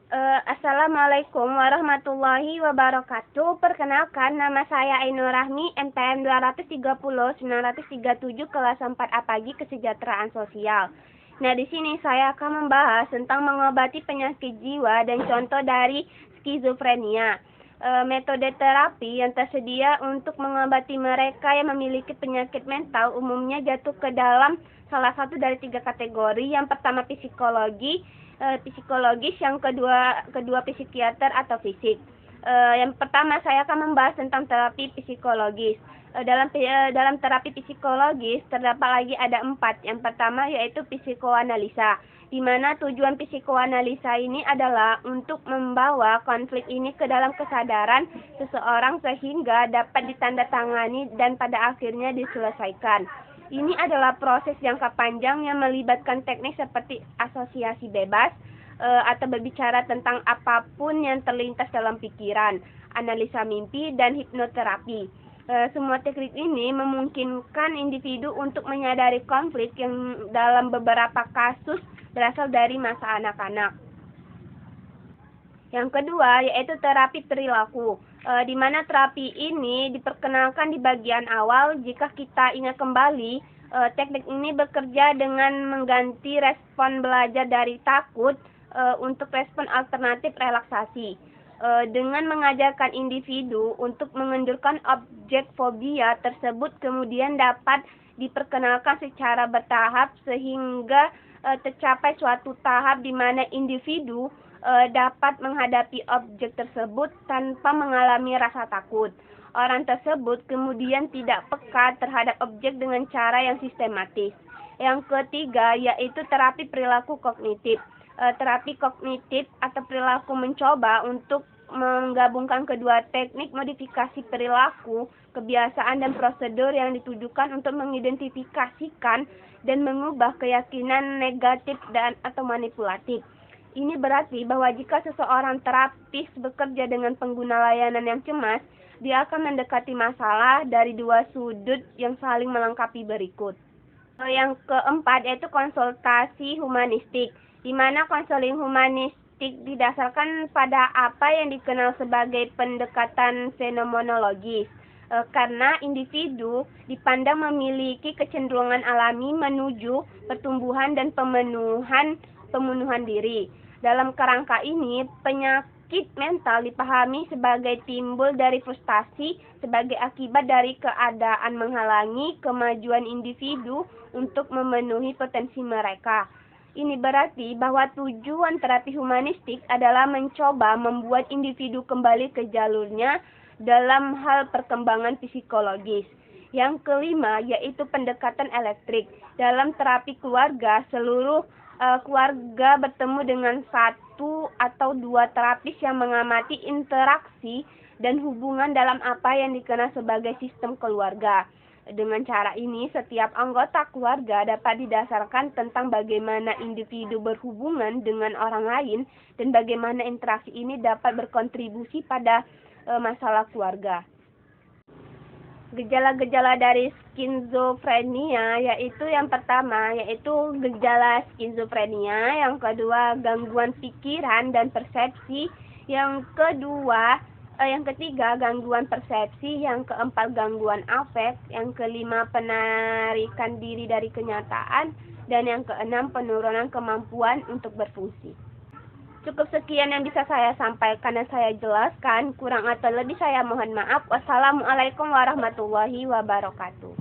Assalamualaikum warahmatullahi wabarakatuh. Perkenalkan, nama saya Ainur Rahmi, NPM 230-937 kelas 4A pagi kesejahteraan sosial. Nah, di sini saya akan membahas tentang mengobati penyakit jiwa dan contoh dari skizofrenia. Metode terapi yang tersedia untuk mengobati mereka yang memiliki penyakit mental umumnya jatuh ke dalam salah satu dari 3 kategori. Yang pertama psikologis, yang kedua psikiater atau fisik. Yang pertama saya akan membahas tentang terapi psikologis. Dalam terapi psikologis terdapat lagi ada 4. Yang pertama yaitu psikoanalisa, di mana tujuan psikoanalisa ini adalah untuk membawa konflik ini ke dalam kesadaran seseorang sehingga dapat ditandatangani dan pada akhirnya diselesaikan. Ini adalah proses jangka panjang yang melibatkan teknik seperti asosiasi bebas atau berbicara tentang apapun yang terlintas dalam pikiran, analisa mimpi, dan hipnoterapi. Semua teknik ini memungkinkan individu untuk menyadari konflik yang dalam beberapa kasus berasal dari masa anak-anak. Yang kedua yaitu terapi perilaku, di mana terapi ini diperkenalkan di bagian awal. Jika kita ingat kembali, teknik ini bekerja dengan mengganti respon belajar dari takut untuk respon alternatif relaksasi, dengan mengajarkan individu untuk mengendurkan objek fobia tersebut, kemudian dapat diperkenalkan secara bertahap sehingga tercapai suatu tahap di mana individu dapat menghadapi objek tersebut tanpa mengalami rasa takut. Orang tersebut kemudian tidak peka terhadap objek dengan cara yang sistematis. Yang ketiga yaitu terapi perilaku kognitif. Terapi kognitif atau perilaku mencoba untuk menggabungkan kedua teknik modifikasi perilaku, kebiasaan, dan prosedur yang ditujukan untuk mengidentifikasikan dan mengubah keyakinan negatif dan atau manipulatif. Ini berarti bahwa jika seseorang terapis bekerja dengan pengguna layanan yang cemas, dia akan mendekati masalah dari 2 sudut yang saling melengkapi berikut. Yang keempat yaitu konsultasi humanistik, di mana konseling humanistik didasarkan pada apa yang dikenal sebagai pendekatan fenomenologis, karena individu dipandang memiliki kecenderungan alami menuju pertumbuhan dan pemenuhan diri. Dalam kerangka ini, penyakit mental dipahami sebagai timbul dari frustasi sebagai akibat dari keadaan menghalangi kemajuan individu untuk memenuhi potensi mereka. Ini berarti bahwa tujuan terapi humanistik adalah mencoba membuat individu kembali ke jalurnya dalam hal perkembangan psikologis. Yang kelima yaitu pendekatan elektrik. Dalam terapi keluarga, seluruh keluarga bertemu dengan 1 atau 2 terapis yang mengamati interaksi dan hubungan dalam apa yang dikenal sebagai sistem keluarga. Dengan cara ini, setiap anggota keluarga dapat didasarkan tentang bagaimana individu berhubungan dengan orang lain dan bagaimana interaksi ini dapat berkontribusi pada masalah keluarga. Gejala-gejala dari skizofrenia yaitu yang pertama yaitu gejala skizofrenia, yang kedua gangguan pikiran dan persepsi, yang ketiga gangguan persepsi, yang keempat gangguan afek, yang kelima penarikan diri dari kenyataan, dan yang keenam penurunan kemampuan untuk berfungsi. Cukup sekian yang bisa saya sampaikan dan saya jelaskan. Kurang atau lebih saya mohon maaf. Wassalamualaikum warahmatullahi wabarakatuh.